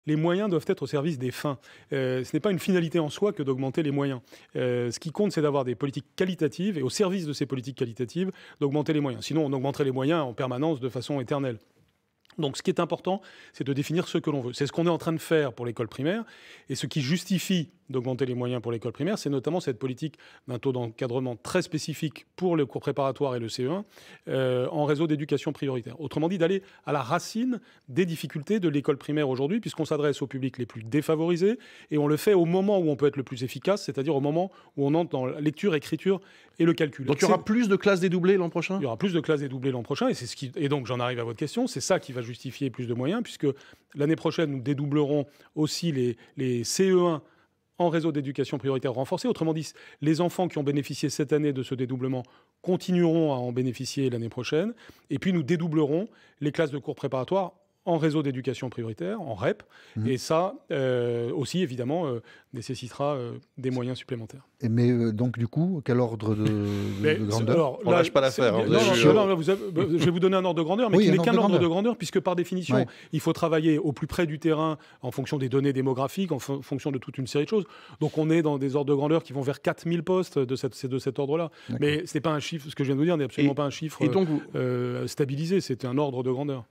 Les moyens doivent être au service des fins. Ce n'est pas une finalité en soi que d'augmenter les moyens. Ce qui compte, c'est d'avoir des politiques qualitatives et au service de ces politiques qualitatives, d'augmenter les moyens. Sinon, on augmenterait les moyens en permanence de façon éternelle. Donc ce qui est important, c'est de définir ce que l'on veut. C'est ce qu'on est en train de faire pour l'école primaire. Et ce qui justifie d'augmenter les moyens pour l'école primaire, c'est notamment cette politique d'un taux d'encadrement très spécifique pour le cours préparatoire et le CE1 en réseau d'éducation prioritaire. Autrement dit, d'aller à la racine des difficultés de l'école primaire aujourd'hui, puisqu'on s'adresse aux publics les plus défavorisés, et on le fait au moment où on peut être le plus efficace, c'est-à-dire au moment où on entre dans la lecture, écriture et le calcul. Donc il y aura plus de classes dédoublées l'an prochain ? Il y aura plus de classes dédoublées l'an prochain, et donc j'en arrive à votre question, c'est ça qui va justifier plus de moyens, puisque l'année prochaine, nous dédoublerons aussi les CE1 en réseau d'éducation prioritaire renforcé. Autrement dit, les enfants qui ont bénéficié cette année de ce dédoublement continueront à en bénéficier l'année prochaine. Et puis nous dédoublerons les classes de cours préparatoires en réseau d'éducation prioritaire, en REP. Et ça aussi, évidemment, nécessitera des moyens supplémentaires. Mais donc, du coup, quel ordre de grandeur? Alors, on lâche pas l'affaire. Je vais vous donner un ordre de grandeur, mais oui, qui n'est qu'un ordre grandeur de grandeur, puisque par définition, il faut travailler au plus près du terrain en fonction des données démographiques, en fonction de toute une série de choses. Donc on est dans des ordres de grandeur qui vont vers 4000 postes de cet ordre-là. Mais ce n'est pas un chiffre, ce que je viens de vous dire n'est absolument pas un chiffre stabilisé, c'est un ordre de grandeur.